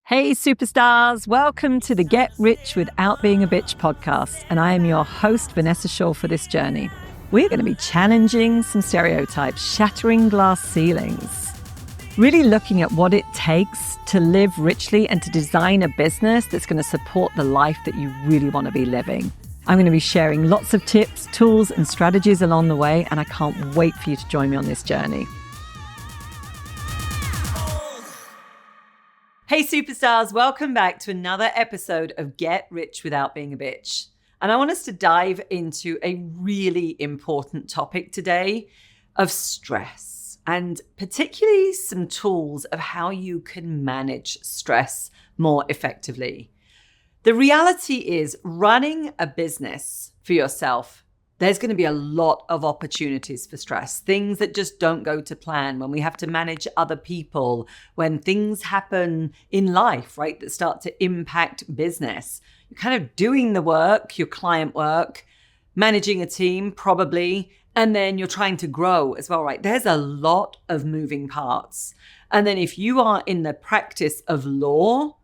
Hey superstars, welcome to the Get Rich Without Being a Bitch podcast, and I am your host, Vanessa Shaw, for this journey. We're going to be challenging some stereotypes, shattering glass ceilings, really looking at what it takes to live richly and to design a business that's going to support the life that you really want to be living. I'm going to be sharing lots of tips, tools, and strategies along the way, and I can't wait for you to join me on this journey. Hey superstars, welcome back to another episode of Get Rich Without Being a Bitch. And I want us to dive into a really important topic today of stress, and particularly some tools of how you can manage stress more effectively. The reality is, running a business for yourself, there's going to be a lot of opportunities for stress, things that just don't go to plan, when we have to manage other people, when things happen in life, right, that start to impact business. You're kind of doing the work, your client work, managing a team probably, and then you're trying to grow as well, right? There's a lot of moving parts. And then if you are in the practice of law,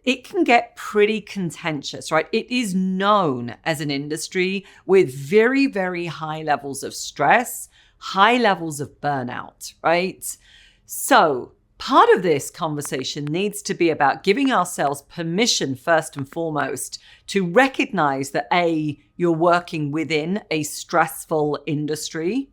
it can get pretty contentious, right? It is known as an industry with very, very high levels of stress, high levels of burnout, right? So part of this conversation needs to be about giving ourselves permission, first and foremost, to recognize that A, you're working within a stressful industry,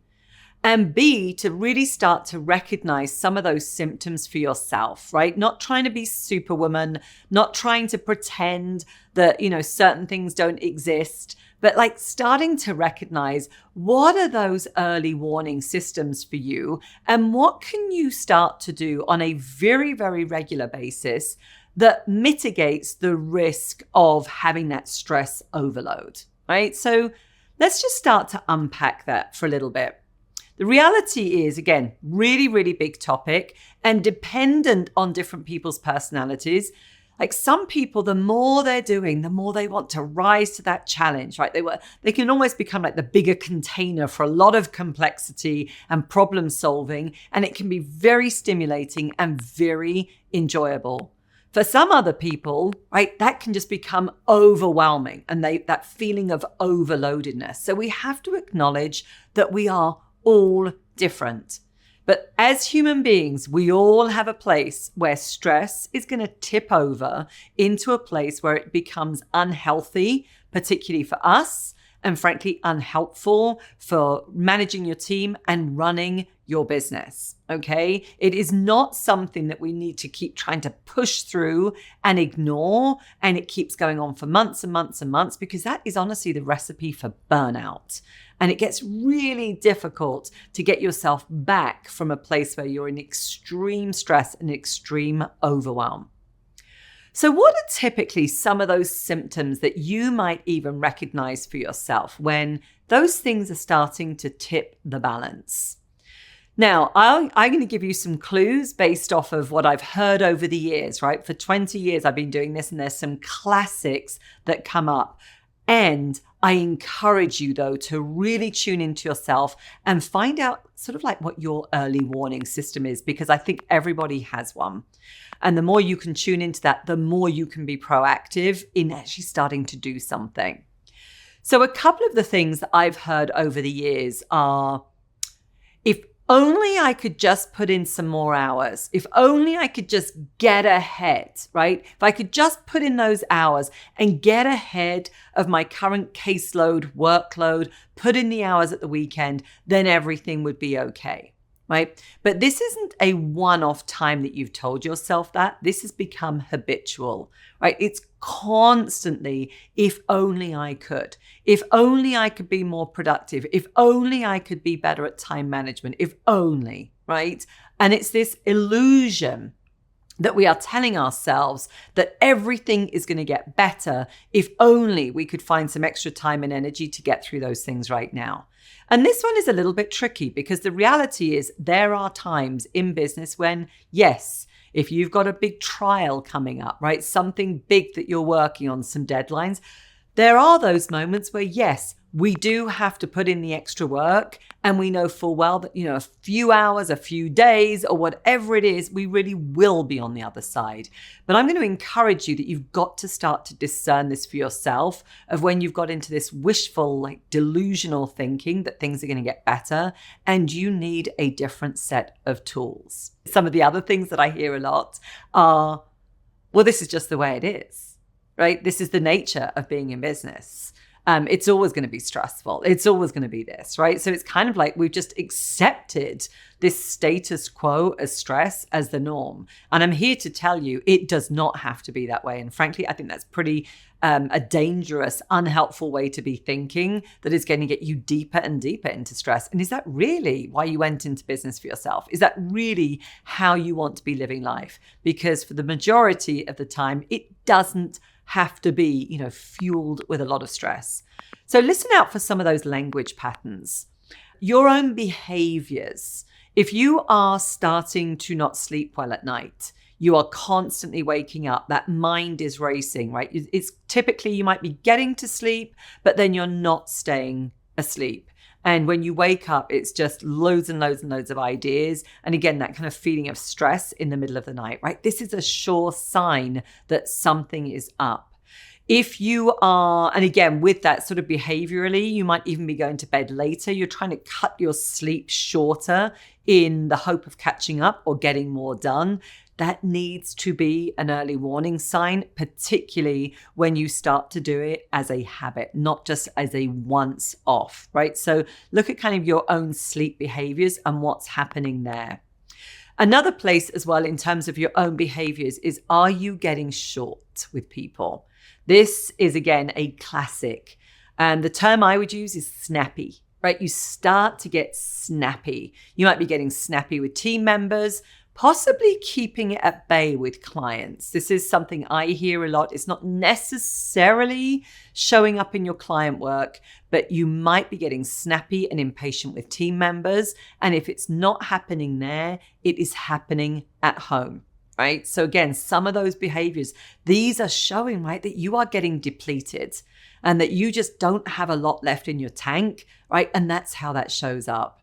and B, to really start to recognize some of those symptoms for yourself, right? Not trying to be superwoman, not trying to pretend that, certain things don't exist, but like starting to recognize what are those early warning systems for you, and what can you start to do on a very, very regular basis that mitigates the risk of having that stress overload, right? So let's just start to unpack that for a little bit. The reality is, again, really, really big topic and dependent on different people's personalities. Like some people, the more they're doing, the more they want to rise to that challenge, right? They can almost become like the bigger container for a lot of complexity and problem solving, and it can be very stimulating and very enjoyable. For some other people, right, that can just become overwhelming and that feeling of overloadedness. So we have to acknowledge that we are all different. But as human beings, we all have a place where stress is going to tip over into a place where it becomes unhealthy, particularly for us, and frankly, unhelpful for managing your team and running your business, okay? It is not something that we need to keep trying to push through and ignore, and it keeps going on for months and months and months, because that is honestly the recipe for burnout. And it gets really difficult to get yourself back from a place where you're in extreme stress and extreme overwhelm. So what are typically some of those symptoms that you might even recognize for yourself when those things are starting to tip the balance? Now, I'm going to give you some clues based off of what I've heard over the years, right? For 20 years, I've been doing this, and there's some classics that come up. And I encourage you, though, to really tune into yourself and find out sort of like what your early warning system is, because I think everybody has one. And the more you can tune into that, the more you can be proactive in actually starting to do something. So a couple of the things that I've heard over the years are, if only I could just put in some more hours. If only I could just get ahead, right? If I could just put in those hours and get ahead of my current caseload, workload, put in the hours at the weekend, then everything would be okay, right? But this isn't a one-off time that you've told yourself that. This has become habitual, right? It's constantly, if only I could. If only I could be more productive. If only I could be better at time management. If only, right? And it's this illusion that we are telling ourselves that everything is going to get better if only we could find some extra time and energy to get through those things right now. And this one is a little bit tricky, because the reality is there are times in business when, yes, if you've got a big trial coming up, right? Something big that you're working on, some deadlines, there are those moments where, yes, we do have to put in the extra work, and we know full well that, a few hours, a few days, or whatever it is, we really will be on the other side. But I'm going to encourage you that you've got to start to discern this for yourself of when you've got into this wishful, delusional thinking that things are going to get better, and you need a different set of tools. Some of the other things that I hear a lot are, well, this is just the way it is, right? This is the nature of being in business. It's always going to be stressful. It's always going to be this, right? So it's kind of like we've just accepted this status quo as stress as the norm. And I'm here to tell you, it does not have to be that way. And frankly, I think that's pretty a dangerous, unhelpful way to be thinking that is going to get you deeper and deeper into stress. And is that really why you went into business for yourself? Is that really how you want to be living life? Because for the majority of the time, it doesn't have to be, fueled with a lot of stress. So listen out for some of those language patterns. Your own behaviors. If you are starting to not sleep well at night, you are constantly waking up, that mind is racing, right? It's typically you might be getting to sleep, but then you're not staying asleep. And when you wake up, it's just loads and loads and loads of ideas. And again, that kind of feeling of stress in the middle of the night, right? This is a sure sign that something is up. If you are, and again, with that sort of behaviorally, you might even be going to bed later. You're trying to cut your sleep shorter in the hope of catching up or getting more done. That needs to be an early warning sign, particularly when you start to do it as a habit, not just as a once off, right? So look at kind of your own sleep behaviors and what's happening there. Another place as well in terms of your own behaviors is, are you getting short with people? This is, again, a classic. And the term I would use is snappy, right? You start to get snappy. You might be getting snappy with team members, possibly keeping it at bay with clients. This is something I hear a lot. It's not necessarily showing up in your client work, but you might be getting snappy and impatient with team members. And if it's not happening there, it is happening at home, right? So again, some of those behaviors, these are showing, right, that you are getting depleted and that you just don't have a lot left in your tank, right? And that's how that shows up.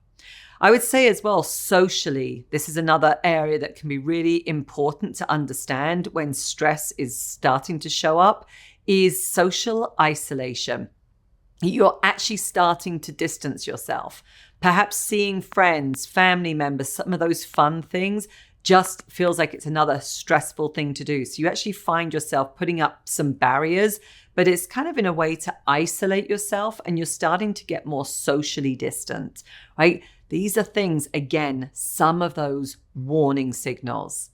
I would say as well, socially, this is another area that can be really important to understand when stress is starting to show up, is social isolation. You're actually starting to distance yourself. Perhaps seeing friends, family members, some of those fun things just feels like it's another stressful thing to do. So you actually find yourself putting up some barriers, but it's kind of in a way to isolate yourself, and you're starting to get more socially distant, right? These are things, again, some of those warning signals.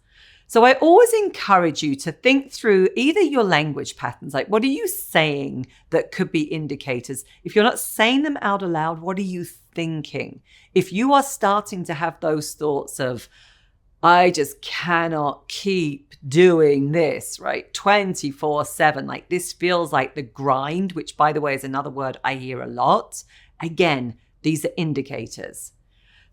So I always encourage you to think through either your language patterns, like what are you saying that could be indicators? If you're not saying them out aloud, what are you thinking? If you are starting to have those thoughts of, I just cannot keep doing this, right? 24/7, like this feels like the grind, which by the way is another word I hear a lot. Again, these are indicators.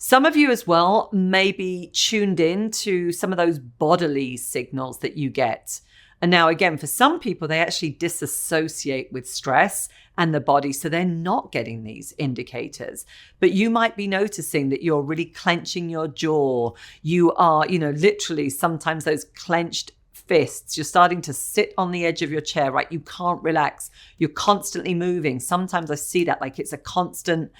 Some of you as well may be tuned in to some of those bodily signals that you get. And now again, for some people, they actually disassociate with stress and the body, so they're not getting these indicators. But you might be noticing that you're really clenching your jaw. You are, literally sometimes those clenched fists. You're starting to sit on the edge of your chair, right? You can't relax. You're constantly moving. Sometimes I see that like it's a constant,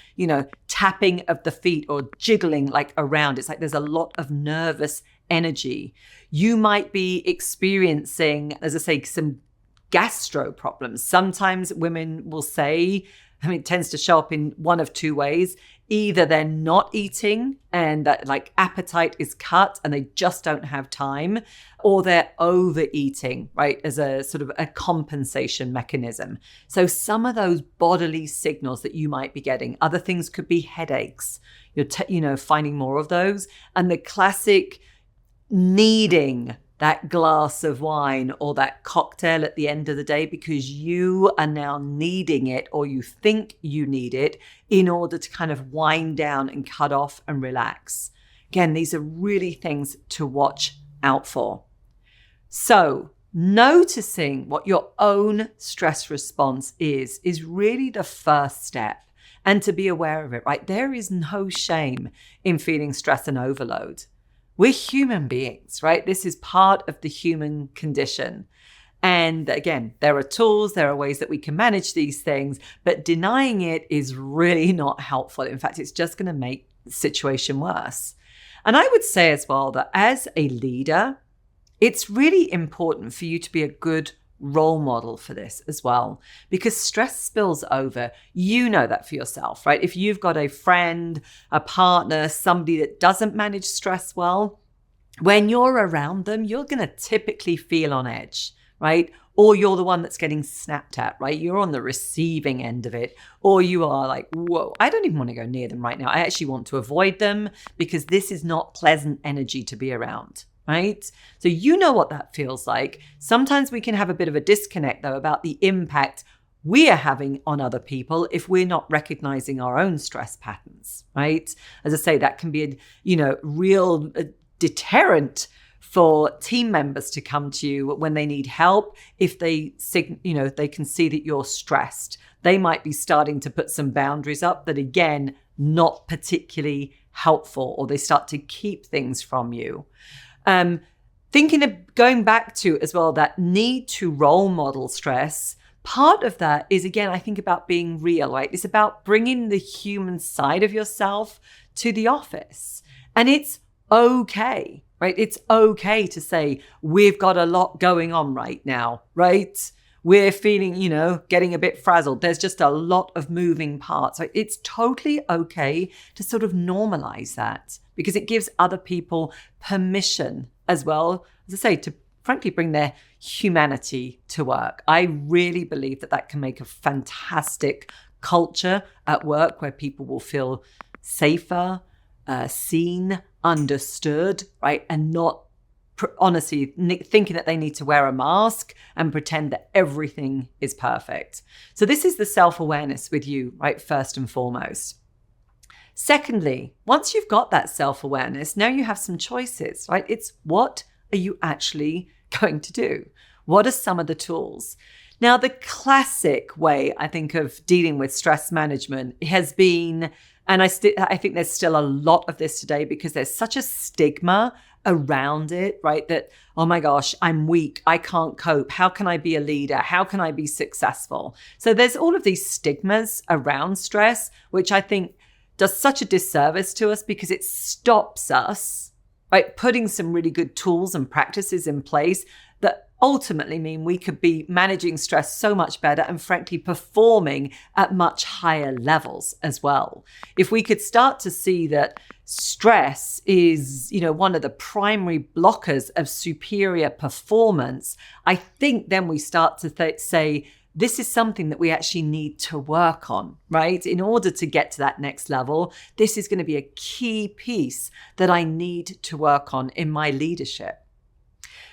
tapping of the feet or jiggling like around. It's like there's a lot of nervous energy. You might be experiencing, as I say, some gastro problems. Sometimes women will say, it tends to show up in one of two ways. Either they're not eating and that like appetite is cut and they just don't have time, or they're overeating, right, as a sort of a compensation mechanism. So some of those bodily signals that you might be getting, other things could be headaches. You're finding more of those. And the classic needing that glass of wine or that cocktail at the end of the day because you are now needing it, or you think you need it in order to kind of wind down and cut off and relax. Again, these are really things to watch out for. So noticing what your own stress response is really the first step. And to be aware of it, right? There is no shame in feeling stress and overload. We're human beings, right? This is part of the human condition. And again, there are tools, there are ways that we can manage these things, but denying it is really not helpful. In fact, it's just going to make the situation worse. And I would say as well that as a leader, it's really important for you to be a good role model for this as well, because stress spills over. You know that for yourself, right? If you've got a friend, a partner, somebody that doesn't manage stress well, when you're around them, you're going to typically feel on edge, right? Or you're the one that's getting snapped at, right? You're on the receiving end of it. Or you are like, whoa, I don't even want to go near them right now. I actually want to avoid them because this is not pleasant energy to be around, right? So you know what that feels like. Sometimes we can have a bit of a disconnect though about the impact we are having on other people if we're not recognizing our own stress patterns, right? As I say, that can be a, real deterrent for team members to come to you when they need help. If they can see that you're stressed, they might be starting to put some boundaries up that, again, not particularly helpful, or they start to keep things from you. Thinking of going back to as well, that need to role model stress. Part of that is, again, I think about being real, right? It's about bringing the human side of yourself to the office. And it's okay, right? It's okay to say, we've got a lot going on right now, right? We're feeling, getting a bit frazzled. There's just a lot of moving parts. So it's totally okay to sort of normalize that, because it gives other people permission as well, as I say, to frankly bring their humanity to work. I really believe that can make a fantastic culture at work where people will feel safer, seen, understood, right? And not honestly thinking that they need to wear a mask and pretend that everything is perfect. So this is the self-awareness with you, right? First and foremost. Secondly, once you've got that self-awareness, now you have some choices, right? It's what are you actually going to do? What are some of the tools? Now, the classic way, I think, of dealing with stress management has been, and I think there's still a lot of this today because there's such a stigma around it, right? That, oh my gosh, I'm weak. I can't cope. How can I be a leader? How can I be successful? So there's all of these stigmas around stress, which I think does such a disservice to us because it stops us, right, putting some really good tools and practices in place that ultimately mean we could be managing stress so much better and frankly performing at much higher levels as well. If we could start to see that stress is, one of the primary blockers of superior performance, I think then we start to say, this is something that we actually need to work on, right? In order to get to that next level, this is going to be a key piece that I need to work on in my leadership.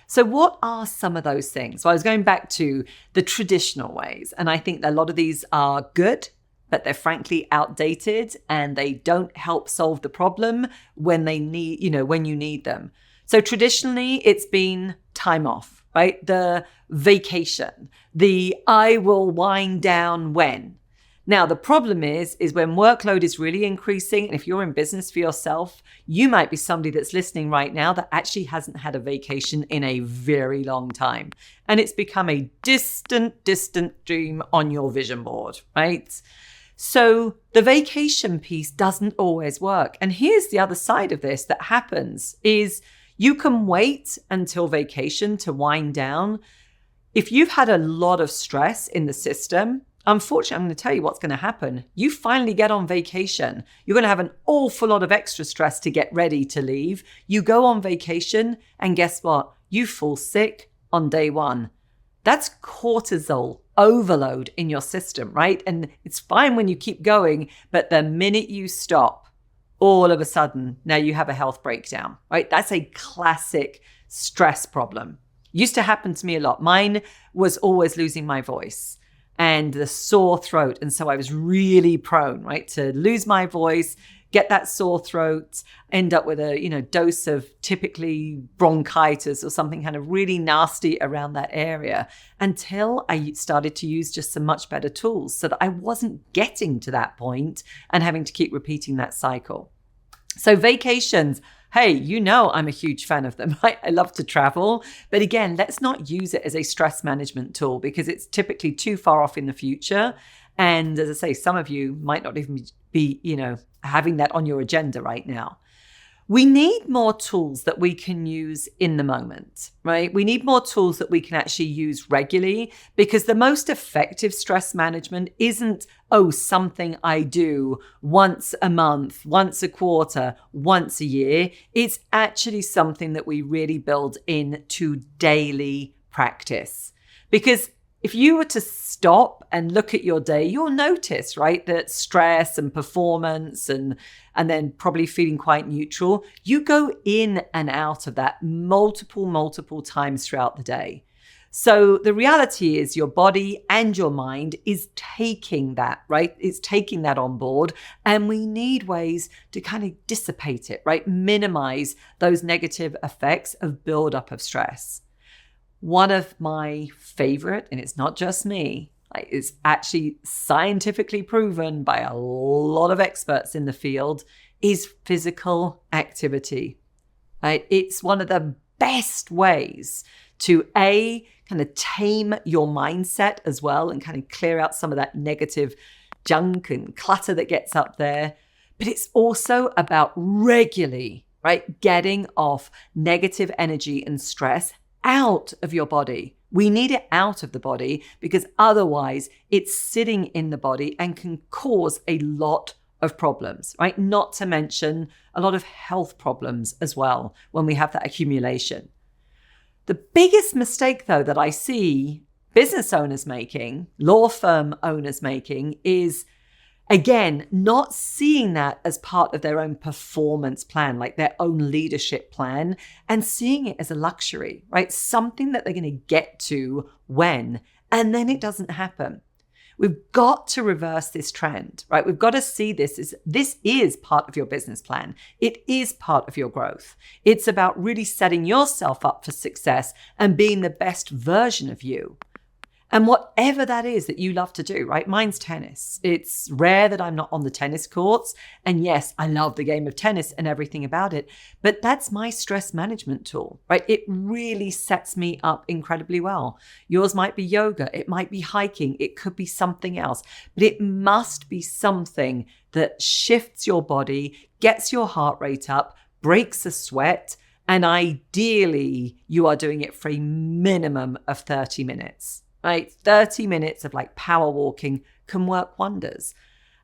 So what are some of those things? So I was going back to the traditional ways, and I think that a lot of these are good, but they're frankly outdated and they don't help solve the problem when when you need them. So traditionally, it's been time off, right? The vacation, the I will wind down when. Now, the problem is when workload is really increasing, and if you're in business for yourself, you might be somebody that's listening right now that actually hasn't had a vacation in a very long time. And it's become a distant dream on your vision board, right? So the vacation piece doesn't always work. And here's the other side of this that happens is you can wait until vacation to wind down. If you've had a lot of stress in the system, unfortunately, I'm going to tell you what's going to happen. You finally get on vacation. You're going to have an awful lot of extra stress to get ready to leave. You go on vacation and guess what? You fall sick on day one. That's cortisol overload in your system, right? And it's fine when you keep going, but the minute you stop, all of a sudden, now you have a health breakdown, right? That's a classic stress problem. Used to happen to me a lot. Mine was always losing my voice and the sore throat. And so I was really prone, right, to lose my voice, get that sore throat, end up with a dose of typically bronchitis or something kind of really nasty around that area, until I started to use just some much better tools so that I wasn't getting to that point and having to keep repeating that cycle. So vacations, hey, I'm a huge fan of them, right? I love to travel. But again, let's not use it as a stress management tool because it's typically too far off in the future. And as I say, some of you might not even be, having that on your agenda right now. We need more tools that we can use in the moment, right? We need more tools that we can actually use regularly, because the most effective stress management isn't, something I do once a month, once a quarter, once a year. It's actually something that we really build into daily practice. Because if you were to stop and look at your day, you'll notice, right, that stress and performance and then probably feeling quite neutral, you go in and out of that multiple times throughout the day. So the reality is your body and your mind is taking that, right? It's taking that on board, and we need ways to kind of dissipate it, right? Minimize those negative effects of buildup of stress. One of my favorite, and it's not just me, it's actually scientifically proven by a lot of experts in the field, is physical activity. Right? It's one of the best ways to kind of tame your mindset as well and kind of clear out some of that negative junk and clutter that gets up there. But it's also about regularly, right, getting off negative energy and stress out of your body. We need it out of the body because otherwise it's sitting in the body and can cause a lot of problems, right? Not to mention a lot of health problems as well when we have that accumulation. The biggest mistake, though, that I see business owners making, law firm owners making, is again, not seeing that as part of their own performance plan, like their own leadership plan, and seeing it as a luxury, right? Something that they're going to get to when, and then it doesn't happen. We've got to reverse this trend, right? We've got to see this as this is part of your business plan. It is part of your growth. It's about really setting yourself up for success and being the best version of you. And whatever that is that you love to do, right? Mine's tennis. It's rare that I'm not on the tennis courts. And yes, I love the game of tennis and everything about it, but that's my stress management tool, right? It really sets me up incredibly well. Yours might be yoga. It might be hiking. It could be something else, but it must be something that shifts your body, gets your heart rate up, breaks a sweat, and ideally you are doing it for a minimum of 30 minutes. Right? 30 minutes of like power walking can work wonders.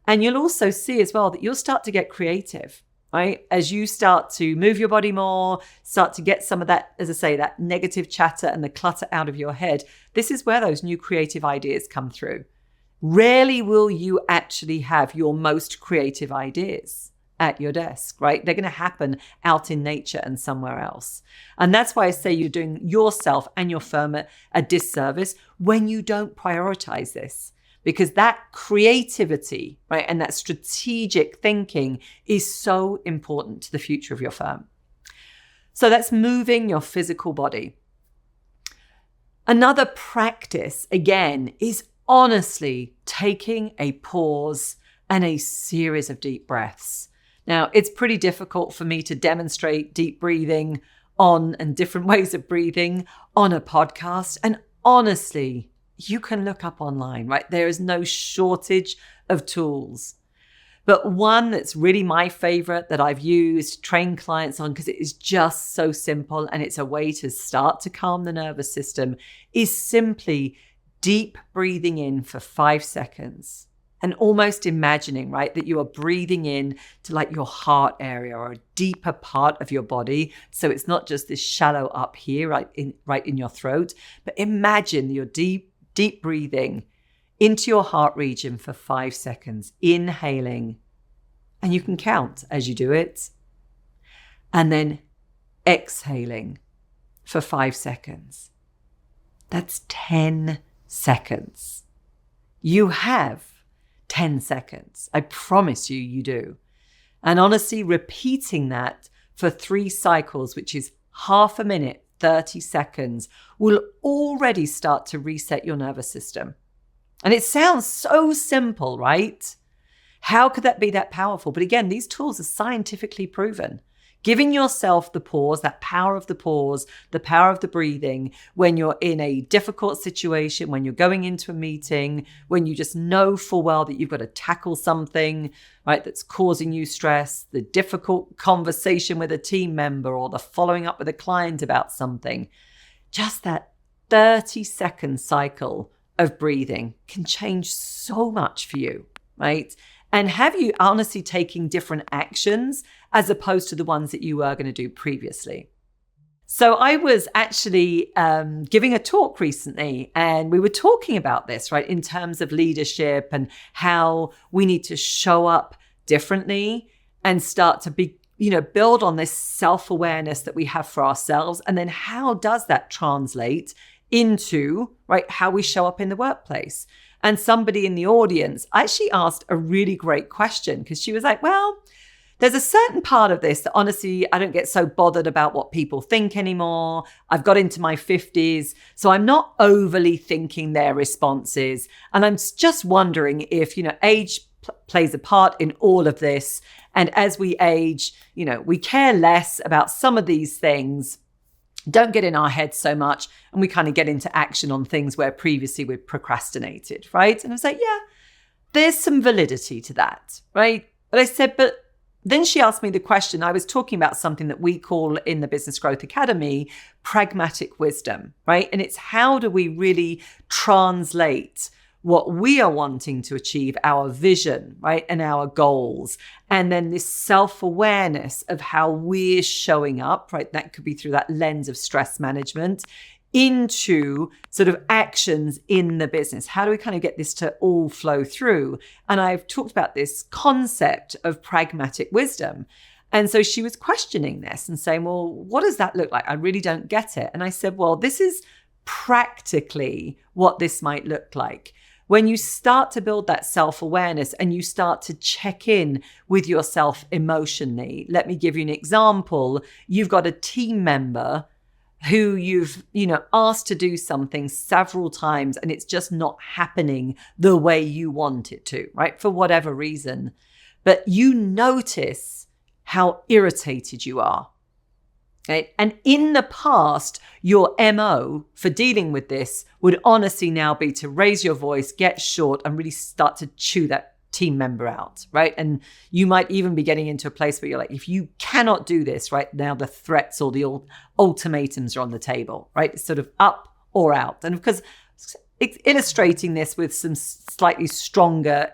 And you'll also see as well that you'll start to get creative, right? As you start to move your body more, start to get some of that, as I say, that negative chatter and the clutter out of your head. This is where those new creative ideas come through. Rarely will you actually have your most creative ideas at your desk, right? They're going to happen out in nature and somewhere else. And that's why I say you're doing yourself and your firm a disservice when you don't prioritize this, because that creativity, right, and that strategic thinking is so important to the future of your firm. So that's moving your physical body. Another practice, again, is honestly taking a pause and a series of deep breaths. Now, it's pretty difficult for me to demonstrate deep breathing and different ways of breathing on a podcast. And honestly, you can look up online, right? There is no shortage of tools. But one that's really my favorite that I've used, trained clients on, because it is just so simple and it's a way to start to calm the nervous system, is simply deep breathing in for 5 seconds. And almost imagining, right, that you are breathing in to like your heart area or a deeper part of your body. So it's not just this shallow up here, right in your throat, but imagine you're deep breathing into your heart region for 5 seconds, inhaling, and you can count as you do it, and then exhaling for 5 seconds. That's 10 seconds. You have 10 seconds. I promise you, you do. And honestly, repeating that for 3 cycles, which is half a minute, 30 seconds, will already start to reset your nervous system. And it sounds so simple, right? How could that be that powerful? But again, these tools are scientifically proven. Giving yourself the pause, that power of the pause, the power of the breathing, when you're in a difficult situation, when you're going into a meeting, when you just know full well that you've got to tackle something, right, that's causing you stress, the difficult conversation with a team member or the following up with a client about something. Just that 30-second cycle of breathing can change so much for you, right? And have you honestly taking different actions as opposed to the ones that you were going to do previously? So I was actually giving a talk recently, and we were talking about this, right, in terms of leadership and how we need to show up differently and start to be, build on this self-awareness that we have for ourselves. And then how does that translate into, right, how we show up in the workplace? And somebody in the audience actually asked a really great question, because she was like, well, there's a certain part of this that honestly, I don't get so bothered about what people think anymore. I've got into my 50s, so I'm not overly thinking their responses. And I'm just wondering if, age plays a part in all of this. And as we age, we care less about some of these things, don't get in our heads so much, and we kind of get into action on things where previously we've procrastinated, right? And I was like, yeah, there's some validity to that, right? But I said, but then she asked me the question, I was talking about something that we call in the Business Growth Academy, pragmatic wisdom, right? And it's how do we really translate what we are wanting to achieve, our vision, right? And our goals. And then this self-awareness of how we're showing up, right? That could be through that lens of stress management into sort of actions in the business. How do we kind of get this to all flow through? And I've talked about this concept of pragmatic wisdom. And so she was questioning this and saying, well, what does that look like? I really don't get it. And I said, well, this is practically what this might look like. When you start to build that self-awareness and you start to check in with yourself emotionally. Let me give you an example. You've got a team member who you've, asked to do something several times and it's just not happening the way you want it to, right? For whatever reason. But you notice how irritated you are. Okay? And in the past, your MO for dealing with this would honestly now be to raise your voice, get short, and really start to chew that team member out, right? And you might even be getting into a place where you're like, if you cannot do this, right, now the threats or the ultimatums are on the table, right? It's sort of up or out. And because it's illustrating this with some slightly stronger,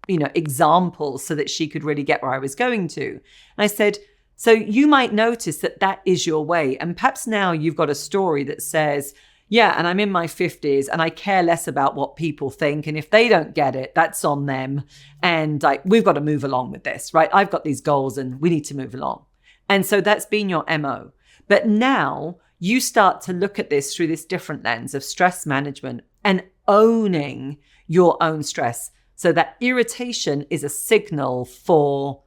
examples so that she could really get where I was going to. And I said, so you might notice that that is your way. And perhaps now you've got a story that says, yeah, and I'm in my 50s and I care less about what people think. And if they don't get it, that's on them. And we've got to move along with this, right? I've got these goals and we need to move along. And so that's been your MO. But now you start to look at this through this different lens of stress management and owning your own stress. So that irritation is a signal for,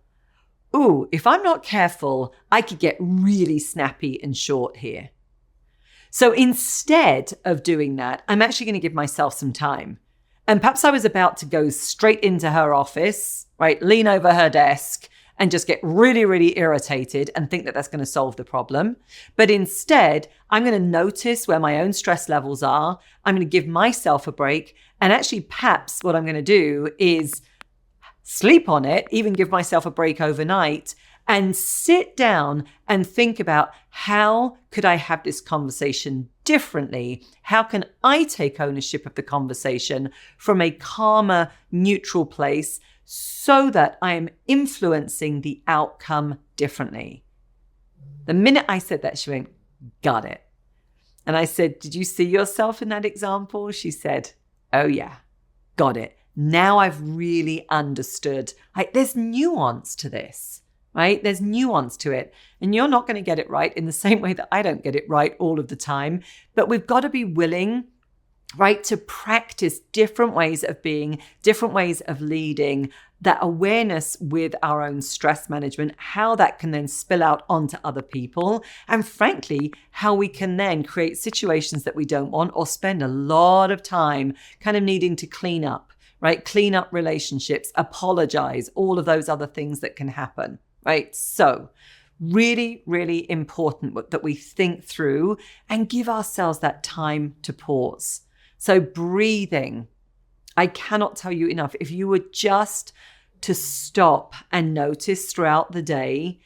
ooh, if I'm not careful, I could get really snappy and short here. So instead of doing that, I'm actually going to give myself some time. And perhaps I was about to go straight into her office, right? Lean over her desk and just get really, really irritated and think that that's going to solve the problem. But instead, I'm going to notice where my own stress levels are. I'm going to give myself a break. And actually, perhaps what I'm going to do is sleep on it, even give myself a break overnight, and sit down and think about how could I have this conversation differently? How can I take ownership of the conversation from a calmer, neutral place so that I am influencing the outcome differently? The minute I said that, she went, got it. And I said, did you see yourself in that example? She said, oh yeah, got it. Now I've really understood. There's nuance to this, right? There's nuance to it. And you're not going to get it right in the same way that I don't get it right all of the time. But we've got to be willing, right, to practice different ways of being, different ways of leading, that awareness with our own stress management, how that can then spill out onto other people, and frankly, how we can then create situations that we don't want or spend a lot of time kind of needing to clean up, right? Clean up relationships, apologize, all of those other things that can happen, right? So really, really important that we think through and give ourselves that time to pause. So breathing, I cannot tell you enough. If you were just to stop and notice throughout the day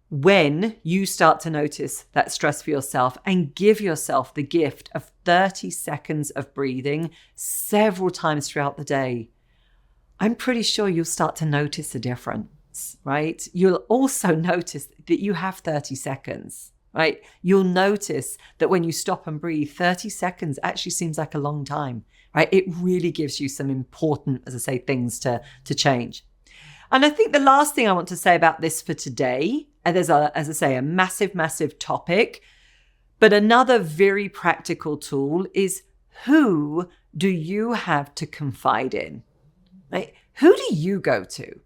when you start to notice that stress for yourself and give yourself the gift of 30 seconds of breathing several times throughout the day, I'm pretty sure you'll start to notice a difference, right? You'll also notice that you have 30 seconds, right? You'll notice that when you stop and breathe, 30 seconds actually seems like a long time, right? It really gives you some important, as I say, things to change. And I think the last thing I want to say about this for today, and there's as I say, a massive, massive topic, but another very practical tool is, who do you have to confide in? Right? Who do you go to?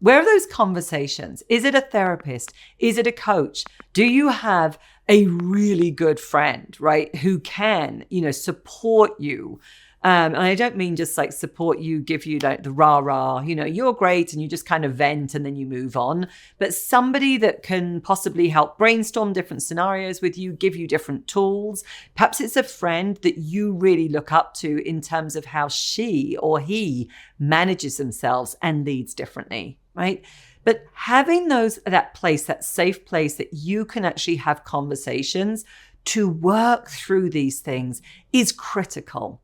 Where are those conversations? Is it a therapist? Is it a coach? Do you have a really good friend, right, who can, support you? And I don't mean just like support you, give you like the rah-rah, you're great and you just kind of vent and then you move on. But somebody that can possibly help brainstorm different scenarios with you, give you different tools. Perhaps it's a friend that you really look up to in terms of how she or he manages themselves and leads differently, right? But having that place, that safe place that you can actually have conversations to work through these things is critical.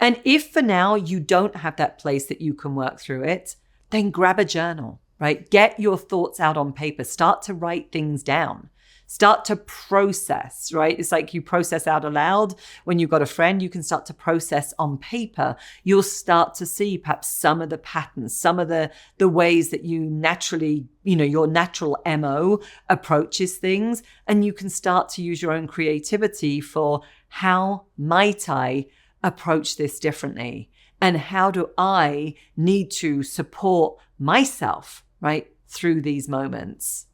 And if for now you don't have that place that you can work through it, then grab a journal, right? Get your thoughts out on paper. Start to write things down. Start to process, right? It's like you process out aloud. When you've got a friend, you can start to process on paper. You'll start to see perhaps some of the patterns, some of the ways that you naturally, your natural MO approaches things. And you can start to use your own creativity for, how might I approach this differently? And how do I need to support myself, right, through these moments?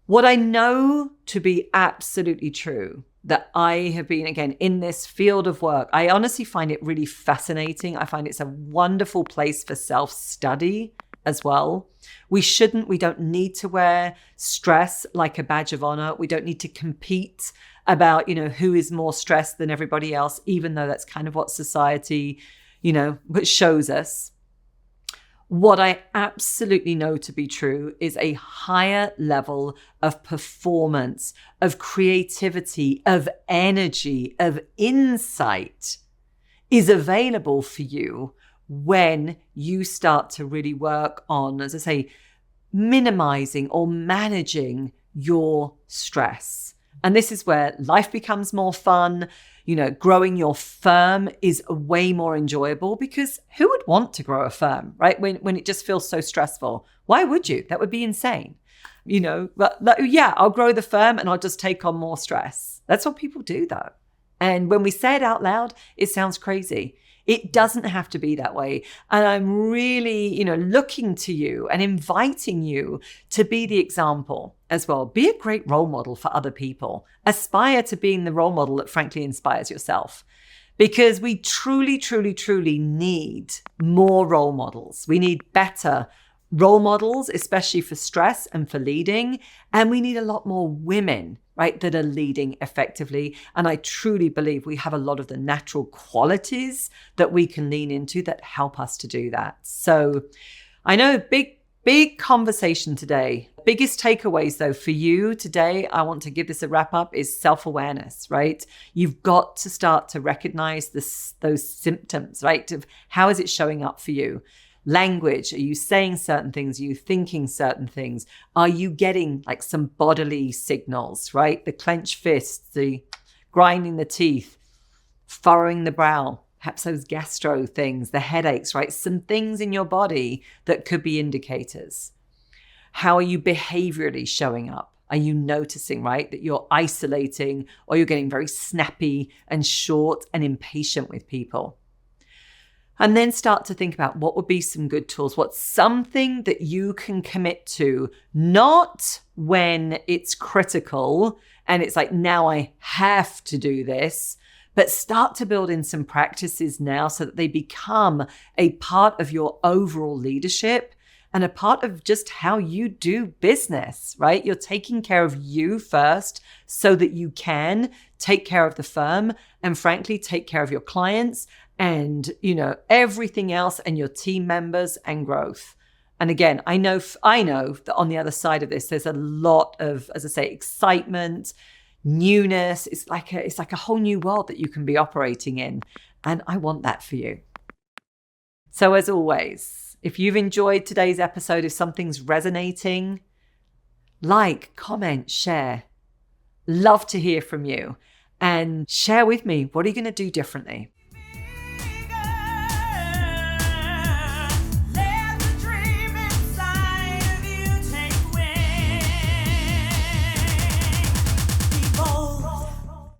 What I know to be absolutely true, that I have been, again, in this field of work, I honestly find it really fascinating. I find it's a wonderful place for self-study as well. We don't need to wear stress like a badge of honor. We don't need to compete about, who is more stressed than everybody else, even though that's kind of what society, shows us. What I absolutely know to be true is a higher level of performance, of creativity, of energy, of insight is available for you when you start to really work on, as I say, minimizing or managing your stress. And this is where life becomes more fun. Growing your firm is way more enjoyable, because who would want to grow a firm, right? When it just feels so stressful? Why would you? That would be insane. I'll grow the firm and I'll just take on more stress. That's what people do though. And when we say it out loud, it sounds crazy. It doesn't have to be that way. And I'm really, looking to you and inviting you to be the example as well. Be a great role model for other people. Aspire to being the role model that frankly inspires yourself. Because we truly, truly, truly need more role models. We need better role models, especially for stress and for leading. And we need a lot more women, right, that are leading effectively. And I truly believe we have a lot of the natural qualities that we can lean into that help us to do that. So I know big conversation today. Biggest takeaways though for you today, I want to give this a wrap up, is self-awareness, right? You've got to start to recognize those symptoms, right? Of how is it showing up for you? Language, are you saying certain things? Are you thinking certain things? Are you getting like some bodily signals, right? The clenched fists, the grinding the teeth, furrowing the brow, perhaps those gastro things, the headaches, right? Some things in your body that could be indicators. How are you behaviorally showing up? Are you noticing, right, that you're isolating, or you're getting very snappy and short and impatient with people? And then start to think about what would be some good tools. What's something that you can commit to, not when it's critical and it's like, now I have to do this, but start to build in some practices now so that they become a part of your overall leadership and a part of just how you do business, right? You're taking care of you first so that you can take care of the firm and frankly, take care of your clients and, everything else and your team members and growth. And again, I know that on the other side of this, there's a lot of, as I say, excitement, newness. It's like a whole new world that you can be operating in. And I want that for you. So as always, if you've enjoyed today's episode, if something's resonating, like, comment, share. Love to hear from you and share with me, what are you going to do differently?